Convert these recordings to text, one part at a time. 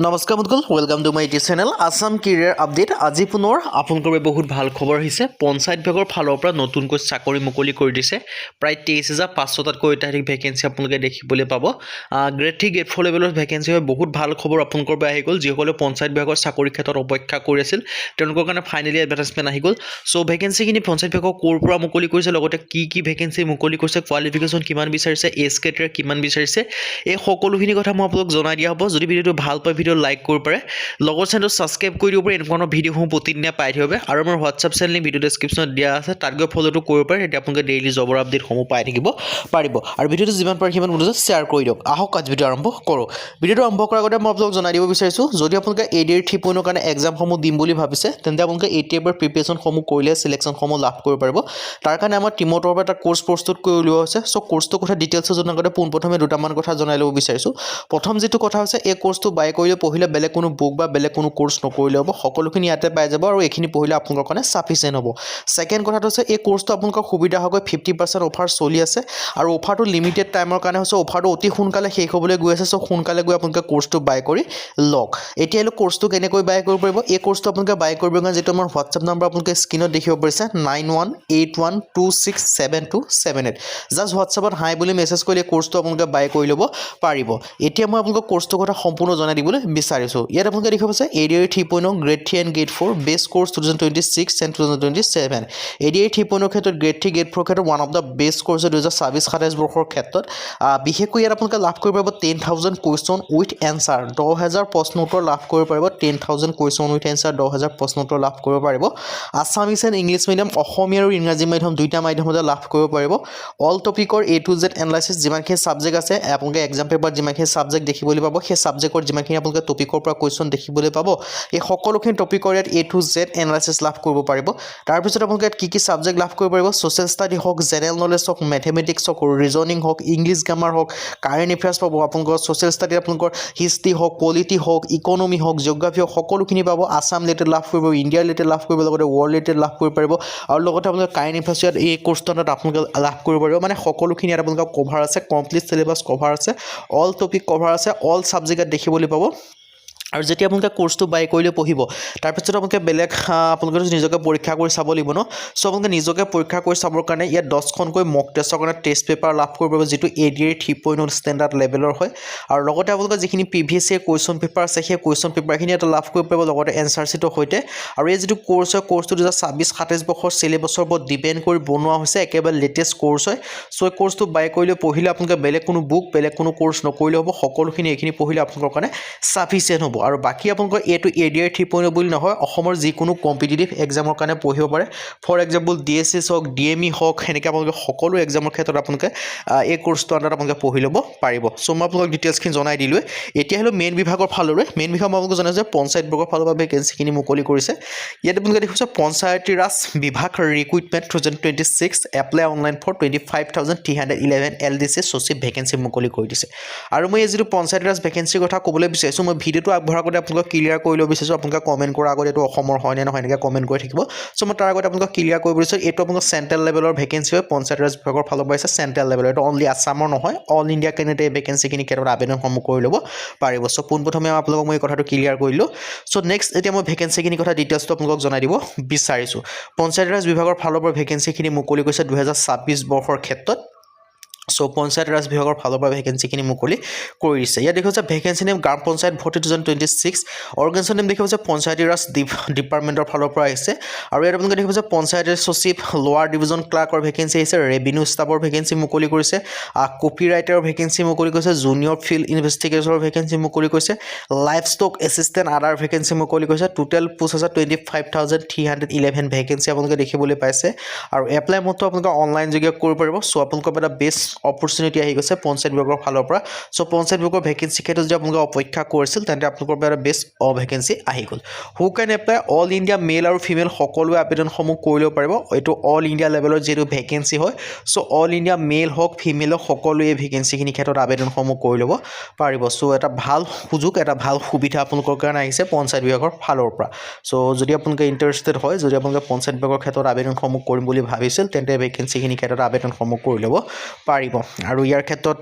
নমস্কাৰ বন্ধুসকল, welcome to my YouTube channel Assam career update. আজি পুনৰ আপোনালোকৰ বাবে বহুত ভাল খবৰ আহিছে। পঞ্চায়ত বিভাগৰ ফালৰ পৰা নতুনকৈ চাকৰি মুকলি কৰি দিছে। প্ৰায় 23,500টাতকৈ অত্যাধিক ভেকেঞ্চি আপোনালোকে দেখিবলৈ পাব। গ্ৰেড 3 গ্ৰেড 4 লেভেলৰ ভেকেঞ্চি হয়। বহুত ভাল খবৰ আপোনালোকৰ বাবে আহি গ'ল। যিসকলে পঞ্চায়ত বিভাগৰ চাকৰিৰ ক্ষেত্ৰত অপেক্ষা কৰি আছিল তেওঁলোকৰ কাৰণে ফাইনেলি এডভাৰটাইজমেণ্ট আহি গ'ল। চ' ভেকেঞ্চিখিনি পঞ্চায়ত বিভাগৰ ক'ৰ পৰা মুকলি কৰিছে, লগতে কি ভেকেঞ্চি মুকলি কৰিছে, কোৱালিফিকেশ্যন কিমান বিচাৰিছে, এজ ক্ৰাইটেৰিয়া কিমান বিচাৰিছে, এই সকলোখিনি কথা মই আপোনালোক জনাই দিয়া হ'ব। যদি ভিডিঅ'টো ভাল পায় ভিডিঅ' লাইক কৰিব পাৰে, লগৰ চেনেলটো ছাবস্ক্ৰাইব কৰি দিব পাৰে। এনেকুৱা ভিডিঅ'সমূহ প্ৰতিদিনে পাই থাকিব। আৰু আমাৰ হোৱাটছআপ চেনেল লিংক ভিডিঅ' ডেছক্ৰিপশ্যনত দিয়া আছে, তাত গৈ ফ'ল'টো কৰিব পাৰে। তেতিয়া আপোনালোকে ডেইলি জবৰ আপডেটসমূহ পাই থাকিব পাৰিব। আৰু ভিডিঅ'টো যিমান পাৰে সিমান বন্ধুক শ্বেয়াৰ কৰি দিয়ক। আহক আজি ভিডিঅ' আৰম্ভ কৰোঁ। ভিডিঅ'টো আৰম্ভ কৰাৰ আগতে মই আপোনালোক জনাই দিব বিচাৰিছোঁ, যদি আপোনালোকে ADR 3.0 কাৰণে এক্সামসমূহ দিম বুলি ভাবিছে, তেন্তে আপোনালোকে এতিয়াৰ প্ৰিপেৰেশ্যনসমূহ কৰিলে চিলেকশ্যনসমূহ লাভ কৰিব পাৰিব। তাৰ কাৰণে আমাৰ টিমৰ তৰফৰ পৰা এটা কোৰ্চ প্ৰস্তুত কৰি উলিওৱা হৈছে। চ' কোৰ্চটোৰ কথা ডিটেইলছ জনাৰ আগতে পোনপ্ৰথমে দুটামান কথা জনাই ল'ব বিচাৰিছোঁ। প্ৰথম যিটো কথা হৈছে, এই কোৰ্চটো বাই কৰিলে পঢ়িলে বেলেগ কোনো বুক বা বেলেগ কোনো কোৰ্চ নকৰিলে হ'ব। সকলোখিনি ইয়াতে পাই যাব আৰু এইখিনি পঢ়িলে আপোনালোকৰ কাৰণে ছাফিচিয়েণ্ট হ'ব। ছেকেণ্ড কথাটো হৈছে, এই কোৰ্চটো আপোনালোকৰ সুবিধা হোৱাকৈ 50% অফাৰ চলি আছে। আৰু অফাৰটো লিমিটেড টাইমৰ কাৰণে হৈছে। অফাৰটো অতি সোনকালে শেষ হ'বলৈ গৈ আছে। চ' সোনকালে গৈ আপোনালোকে কোৰ্চটো বাই কৰি লওক। এতিয়া কোৰ্চটো কেনেকৈ বাই কৰিব পাৰিব? এই কোৰ্চটো আপোনালোকে বাই কৰিব কাৰণে যিটো আমাৰ হোৱাটছআপ নম্বৰ আপোনালোকে স্ক্ৰীণত দেখিব পাৰিছে 9181267278। জাষ্ট হোৱাটছআপত হাই বুলি মেছেজ কৰিলে এই কোৰ্চটো আপোনালোকে বাই কৰি ল'ব পাৰিব। এতিয়া মই আপোনালোকক কোৰ্চটোৰ কথা সম্পূৰ্ণ জনাই দিবলৈ বিচাৰিছোঁ। ইয়াত আপোনালোকে দেখিব পাইছে ADR 3.0 grade 3 and grade 4 best course 2026 and 2027। ADR 3.0 ক্ষেত্ৰত গ্ৰেড 3 গ্ৰেড 4 ক্ষেত্ৰত one of the best course 2026-27 বৰ্ষৰ ক্ষেত্ৰত। বিশেষকৈ ইয়াত আপোনালোকে লাভ কৰিব পাৰিব 10,000 কুৱেশ্যন উইথ এনচাৰ, 10,000 প্ৰশ্ন উত্তৰ লাভ কৰিব পাৰিব। 10,000 কুৱেশ্যন উইথ এনচাৰ, 10,000 প্ৰশ্ন উত্তৰ লাভ কৰিব পাৰিব। Assamese and English medium, Asomiya আৰু ইংৰাজী মাধ্যম দুইটা মাধ্যমতে লাভ কৰিব পাৰিব। অল টপিকৰ A to Z এনালাইচিছ, যিমানখিনি ছাবজেক্ট আছে আপোনালোকে এক্সাম পেপাৰত যিমানখিনি ছাবজেক্ট দেখিবলৈ পাব, সেই ছাবজেক্টৰ যিমানখিনি আপোনালোকে টপিকৰ পৰা কুৱেশ্যন দেখিবলৈ পাব, এই সকলোখিনি টপিকৰ ইয়াত A to Z এনালাইচিছ লাভ কৰিব পাৰিব। তাৰপিছত আপোনালোকে ইয়াত কি ছাবজেক্ট লাভ কৰিব পাৰিব? ছ'চিয়েল ষ্টাডি হওক, জেনেৰেল নলেজ হওক, মেথমেটিক্স হওক, ৰিজনিং হওক, ইংলিছ গ্ৰামাৰ হওক, কাৰেণ্ট এফেয়াৰ্ছ পাব। আপোনালোকৰ ছ'চিয়েল ষ্টাডি আপোনালোকৰ হিষ্ট্ৰী হওক, পলিটি হওক, ইকনমি হওক, জিঅ'গ্ৰাফী হওক, সকলোখিনি পাব। আছাম ৰিলেটেড লাভ কৰিব, ইণ্ডিয়া ৰিলেটেড লাভ কৰিব, লগতে ৱৰ্ল্ড ৰিলেটেড লাভ কৰিব পাৰিব। আৰু লগতে আপোনালোকে কাৰেণ্ট এফেয়াৰ্ছ ইয়াত এই কোৰ্চটোত আপোনালোকে লাভ কৰিব পাৰিব। মানে সকলোখিনি ইয়াত আপোনালোকৰ কভাৰ আছে, কমপ্লিট চিলেবাছ কভাৰ আছে, অল টপিক কভাৰ আছে, অল ছাবজেক্ট দেখিবলৈ পাব। আৰু যেতিয়া আপোনালোকে কোৰ্চটো বাই কৰিলে পঢ়িব, তাৰপিছত আপোনালোকে বেলেগ আপোনালোকে নিজকে পৰীক্ষা কৰি চাব লাগিব ন। চ' আপোনালোকে নিজকে পৰীক্ষা কৰি চাবৰ কাৰণে ইয়াত 10খনকৈ মক টেষ্টৰ কাৰণে টেষ্ট পেপাৰ লাভ কৰিব পাৰিব, যিটো ADR 3.0 ষ্টেণ্ডাৰ্ড লেভেলৰ হয়। আৰু লগতে আপোনালোকে যিখিনি প্ৰিভিয়াছ ইয়েৰ কুৱেশ্যন পেপাৰ আছে, সেই কুৱেশ্যন পেপাৰখিনি ইয়াত লাভ কৰিব পাৰিব, লগতে এনচাৰ শ্বীটৰ সৈতে। আৰু এই যিটো কোৰ্চ হয়, কোৰ্চটো 2026-27 বৰ্ষৰ চিলেবাছৰ ওপৰত ডিপেণ্ড কৰি বনোৱা হৈছে, একেবাৰে লেটেষ্ট কোৰ্চ হয়। চ' এই কোৰ্চটো বাই কৰিলে পঢ়িলে আপোনালোকে বেলেগ কোনো বুক, বেলেগ কোনো কোৰ্চ নকৰিলে হ'ব। সকলোখিনি এইখিনি পঢ়িলে আপোনালোকৰ কাৰণে ছাফিচিয়েণ্ট হ'ব। আৰু বাকী আপোনালোকৰ এইটো ADR 3.0 বুলি নহয়, অসমৰ যিকোনো কম্পিটিটিভ এক্সামৰ কাৰণে পঢ়িব পাৰে। ফৰ এক্সাম্পল DSS হওক, DME হওক, সেনেকৈ আপোনালোকে সকলো এক্সামৰ ক্ষেত্ৰত আপোনালোকে এই কোৰ্চটো আণ্ডাৰত আপোনালোকে পঢ়ি ল'ব পাৰিব। চ' মই আপোনালোক ডিটেইলছখিনি জনাই দিলোঁৱে। এতিয়া হ'লেও মেইন বিভাগৰ ফাললৈ, মেইন বিভাগ মই আপোনালোকে জনাইছোঁ যে পঞ্চায়ত বিভাগৰ ফালৰ পৰা ভেকেঞ্চিখিনি মুকলি কৰিছে। ইয়াত আপোনালোকে দেখিছে পঞ্চায়তী ৰাজ বিভাগ recruitment 2026 apply online for 25,311 LDC সচিব ভেকেঞ্চি মুকলি কৰি দিছে। আৰু মই এই যিটো পঞ্চায়তী ৰাজ ভেকেঞ্চিৰ কথা ক'বলৈ বিচাৰিছোঁ, মই ভিডিঅ'টো আগবঢ়াৰ আগতে আপোনালোকক ক্লিয়াৰ কৰি ল'ব বিচাৰিছোঁ। আপোনালোকে কমেণ্ট কৰাৰ আগতে এইটো অসমৰ হয় নে নহয় এনেকৈ কমেণ্ট কৰি থাকিব। চ' মই তাৰ আগতে আপোনালোকক ক্লিয়াৰ কৰিব বিচাৰিছোঁ, এইটো আপোনালোকৰ চেণ্ট্ৰেল লেভেলৰ ভেকেঞ্চি হয়। পঞ্চায়ত ৰাজ বিভাগৰ ফালৰ পৰা আছে চেণ্ট্ৰেল লেভেলৰ, এইটো অনলি আছামৰ নহয়, অল ইণ্ডিয়া কেণ্ডিডেটে এই ভেকেঞ্চিখিনি ক্ষেত্ৰত আবেদনসমূহ কৰি ল'ব পাৰিব। চ' পোনপ্ৰথমে আপোনালোকক মই এই কথাটো ক্লিয়াৰ কৰিলোঁ। চ' নেক্সট এতিয়া মই ভেকেঞ্চিখিনিৰ কথা ডিটেইলছটো আপোনালোকক জনাই দিব বিচাৰিছোঁ। পঞ্চায়ত ৰাজ বিভাগৰ ফালৰ পৰা ভেকেঞ্চিখিনি মুকলি কৰিছে 2026 বৰ্ষৰ ক্ষেত্ৰত। চ' পঞ্চায়ত ৰাজ বিভাগৰ ফালৰ পৰা ভেকেঞ্চিখিনি মুকলি কৰি দিছে। ইয়াত দেখা হৈছে ভেকেঞ্চি নেম গ্ৰাম পঞ্চায়ত ভৰ্তি 2026, অৰ্গেনাইজেশ্যন নেম দেখা হৈছে পঞ্চায়তী ৰাজ ডিপাৰ্টমেণ্টৰ ফালৰ পৰা আহিছে। আৰু ইয়াত আপোনালোকে দেখা হৈছে পঞ্চায়তী সচিব, লোৱাৰ ডিভিজন ক্লাৰ্কৰ ভেকেঞ্চি আহিছে, ৰেভিনিউ ষ্টাফৰ ভেকেঞ্চি মুকলি কৰিছে, কপি ৰাইটাৰৰ ভেকেঞ্চি মুকলি কৰিছে, জুনিয়ৰ ফিল্ড ইনভেষ্টিগেটৰৰ ভেকেঞ্চি মুকলি কৰিছে, লাইফ ষ্টক এছিষ্টেণ্ট আদাৰ ভেকেঞ্চি মুকলি কৰিছে। টোটেল পোষ্ট আছে 25,311 ভেকেঞ্চি আপোনালোকে দেখিবলৈ পাইছে। আৰু এপ্লাই মতো আপোনালোকে অনলাইন যোগে কৰিব পাৰিব। চ' আপোনালোকৰ এটা বেষ্ট অপৰচুনিটি আহি গৈছে পঞ্চায়ত বিভাগৰ ফালৰ পৰা। চ' পঞ্চায়ত বিভাগৰ ভেকেঞ্চি ক্ষেত্ৰত যদি আপোনালোকে অপেক্ষা কৰিছিল, তেন্তে আপোনালোকৰ পৰা বেষ্ট ভেকেঞ্চি আহি গ'ল। হু কেন এপ্লাই? অল ইণ্ডিয়া মেল আৰু ফিমেল সকলোৱে আবেদনসমূহ কৰি ল'ব পাৰিব। এইটো অল ইণ্ডিয়া লেভেলৰ যিহেতু ভেকেঞ্চি হয়, চ' অল ইণ্ডিয়া মেল হওক ফিমেল হওক সকলোৱে এই ভেকেঞ্চিখিনিৰ ক্ষেত্ৰত আবেদনসমূহ কৰি ল'ব পাৰিব। চ' এটা ভাল সুযোগ, এটা ভাল সুবিধা আপোনালোকৰ কাৰণে আহিছে পঞ্চায়ত বিভাগৰ ফালৰ পৰা। চ' যদি আপোনালোকে ইণ্টাৰেষ্টেড হয়, যদি আপোনালোকে পঞ্চায়ত বিভাগৰ ক্ষেত্ৰত আবেদনসমূহ কৰিম বুলি ভাবিছিল, তেন্তে ভেকেঞ্চিখিনিৰ ক্ষেত্ৰত আবেদনসমূহ কৰি ল'ব পাৰিব। আৰু ইয়াৰ ক্ষেত্ৰত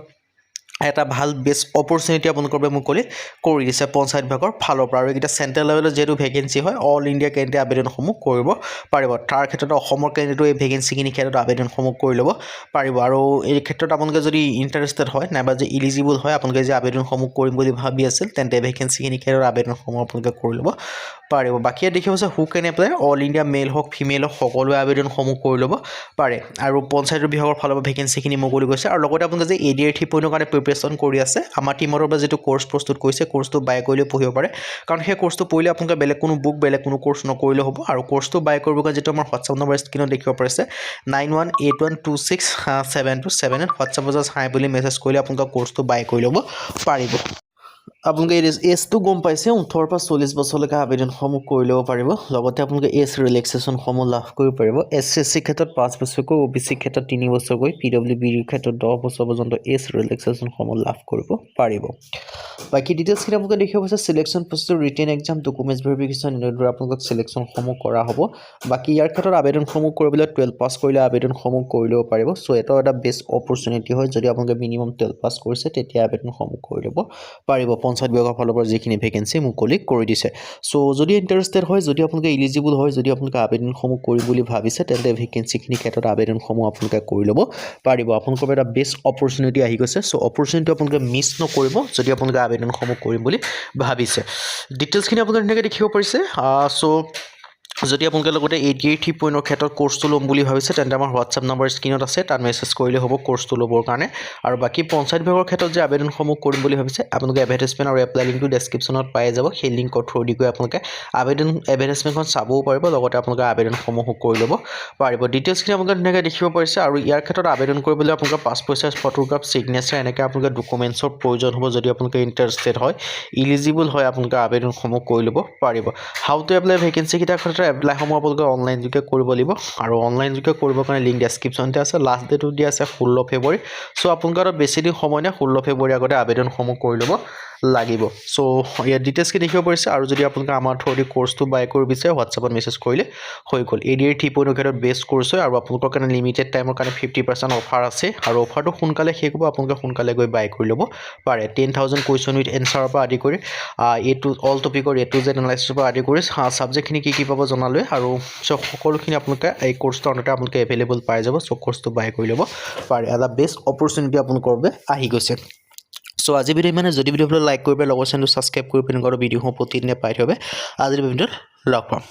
এটা ভাল বেষ্ট অপৰচুনিটি আপোনালোকৰ বাবে মুকলি কৰি দিছে পঞ্চায়ত বিভাগৰ ফালৰ পৰা আৰু এইকেইটা চেণ্ট্ৰেল লেভেলত যিহেতু ভেকেঞ্চি হয় অল ইণ্ডিয়া কেন্দ্ৰীয় আবেদনসমূহ কৰিব পাৰিব তাৰ ক্ষেত্ৰত অসমৰ কেন্দ্ৰটো এই ভেকেঞ্চিখিনি ক্ষেত্ৰত আবেদনসমূহ কৰি ল'ব পাৰিব আৰু এই ক্ষেত্ৰত আপোনালোকে যদি ইণ্টাৰেষ্টেড হয় নাইবা যে ইলিজিবল হয় আপোনালোকে যে আবেদনসমূহ কৰিম বুলি ভাবি আছিল তেন্তে ভেকেঞ্চিখিনি ক্ষেত্ৰত আবেদনসমূহ আপোনালোকে কৰি ল'ব পাৰিব বাকী দেখিব আছে হু কেন এপ্লাই অল ইণ্ডিয়া মেল হওক ফিমেল হওক সকলোৱে আবেদনসমূহ কৰি ল'ব পাৰে আৰু পঞ্চায়ত বিভাগৰ ফালৰ পৰা ভেকেঞ্চিখিনি মুকলি গৈছে আৰু লগতে আপোনালোকে যে ADR 3.0 কাৰণে প্ৰিপেৰেশ্যন কৰি আছে আমাৰ টিমৰ পৰা যিটো কোৰ্চ প্ৰস্তুত কৰিছে কোৰ্চটো বাই কৰিলে পঢ়িব পাৰে কাৰণ সেই কোৰ্চটো পঢ়িলে আপোনালোকে বেলেগ কোনো বুক বেলেগ কোনো কোৰ্চ নকৰিলেও হ'ব আৰু কোৰ্চটো বাই কৰিব কাৰণে যিটো আমাৰ হোৱাটছআপ নম্বৰ স্ক্ৰীনত দেখিব পাৰিছে 9181267278 হোৱাটছআপত জাষ্ট হাই বুলি মেছেজ কৰিলে আপোনালোকে কোৰ্চটো বাই কৰি ল'ব পাৰিব আপোনালোকে এজটো গম পাইছে 18 পৰা 40 বছৰলৈকে আবেদনসমূহ কৰি ল'ব পাৰিব লগতে আপোনালোকে এজ ৰিলেক্সেশ্যনসমূহ লাভ কৰিব পাৰিব SC ক্ষেত্ৰত 5 বছৰকৈ OBC ক্ষেত্ৰত 3 বছৰকৈ PWB ক্ষেত্ৰত 10 বছৰ পৰ্যন্ত এজ ৰিলেক্সেশ্যনসমূহ লাভ কৰিব পাৰিব বাকী ডিটেইলছখিনি আপোনালোকে দেখিব পাইছে selection process written exam documents verification এনেদৰে আপোনালোকক সিলেকশ্যনসমূহ কৰা হ'ব বাকী ইয়াৰ ক্ষেত্ৰত আবেদনসমূহ কৰিবলৈ 12 পাছ কৰিলে আবেদনসমূহ কৰি ল'ব পাৰিব সো এটা বেষ্ট অপৰচুনিটি হয় যদি আপোনালোকে মিনিমাম 12 পাছ কৰিছে তেতিয়া আবেদনসমূহ কৰি ল'ব পাৰিব পঞ্চায়ত বিভাগৰ ফালৰ পৰা যিখিনি ভেকেঞ্চি মুকলি কৰি দিছে সো যদি ইণ্টাৰেষ্টেড হয় যদি আপোনালোকে ইলিজিবল হয় যদি আপোনালোকে আবেদনসমূহ কৰিম বুলি ভাবিছে তেন্তে ভেকেঞ্চিখিনি ক্ষেত্ৰত আবেদনসমূহ আপোনালোকে কৰি ল'ব পাৰিব আপোনালোকৰ এটা বেষ্ট অপৰচুনিটি আহি গৈছে সো অপৰচুনিটি আপোনালোকে মিছ নকৰিব যদি আপোনালোকে আবেদনসমূহ কৰিম বুলি ভাবিছে ডিটেইলছখিনি আপোনালোকে ধুনীয়াকৈ দেখিব পাৰিছে সো যদি আপোনালোকে লগতে ADR 3.0 ক্ষেত্ৰত কোৰ্চটো ল'ম বুলি ভাবিছে তেন্তে আমাৰ হোৱাটছআপ নম্বৰ স্ক্ৰীনত আছে তাত মেছেজ কৰিলে হ'ব কোৰ্চটো ল'বৰ কাৰণে আৰু বাকী পঞ্চায়ত বিভাগৰ ক্ষেত্ৰত যে আবেদনসমূহ কৰিম বুলি ভাবিছে আপোনালোকে এডভাৰটাইজমেণ্ট আৰু এপ্লাই লিংকটো ডেছক্ৰিপশ্যনত পাই যাব সেই লিংকৰ থ্ৰুদি গৈ আপোনালোকে এডভাৰটাইজমেণ্টখন চাবও পাৰিব লগতে আপোনালোকে আবেদনসমূহো কৰি ল'ব পাৰিব ডিটেইলছখিনি আপোনালোকে ধুনীয়াকৈ দেখিব পাৰিছে আৰু ইয়াৰ ক্ষেত্ৰত আবেদন কৰিবলৈ আপোনালোকে পাছপ'ৰ্ট চাইজ ফটোগ্ৰাফ ছিগনেচাৰ এনেকৈ আপোনালোকে ডকুমেণ্টছৰ প্ৰয়োজন হ'ব যদি আপোনালোকে ইণ্টাৰেষ্টেড হয় ইলিজিবল হয় আপোনালোকে আবেদনসমূহ কৰি ল'ব পাৰিব হাউ টু এপ্লাই ভেকেঞ্চিকেইটাৰ ক্ষেত্ৰত এপ্লাইসমূহ আপোনালোকে অনলাইন যোগে কৰিব লাগিব আৰু অনলাইন যোগে কৰিবৰ কাৰণে লিংক ডেছক্ৰিপশ্যনতে আছে লাষ্ট ডেটটো দিয়া আছে 16 ফেব্ৰুৱাৰী সো আপোনালোকৰ বেছি দিন সময় নাই 16 ফেব্ৰুৱাৰী আগতে আবেদনসমূহ কৰি ল'ব লাগিব সো ইয়াৰ ডিটেইলছখিনি দেখিব পাৰিছে আৰু যদি আপোনালোকে আমাৰ থ্ৰুদি কোৰ্চটো বাই কৰিব বিচাৰে হোৱাটছআপত মেছেজ কৰিলে হৈ গ'ল ADR 3.0 ক্ষেত্ৰত বেষ্ট কোৰ্চ হয় আৰু আপোনালোকৰ কাৰণে লিমিটেড টাইমৰ কাৰণে 50% অফাৰ আছে আৰু অফাৰটো সোনকালে শেষ হ'ব আপোনালোকে সোনকালে গৈ বাই কৰি ল'ব পাৰে 10,000 কুৱেশ্যন উইথ এনচাৰৰ পৰা আদি কৰি অল টপিকৰ A to Z এনালাইচিছৰ পৰা আদি কৰি ছাবজেক্টখিনি কি পাব জনালৈ আৰু সকলোখিনি আপোনালোকে এই কোৰ্চটো অন্তত আপোনালোকে এভেইলেবল পাই যাব সো কোৰ্চটো বাই কৰি ল'ব পাৰে এটা বেষ্ট অপৰচুনিটি আপোনালোকৰ বাবে আহি গৈছে সো আজি ভিডিও মানে যদি ভিডিওটো লাইক কৰিব লগৰ চেনেলটো ছাবস্ক্ৰাইব কৰি পিনে ভিডিঅ'সমূহ প্ৰতিদিনে পাই থবে আজিৰ ভিডিঅ'ত লগ পাম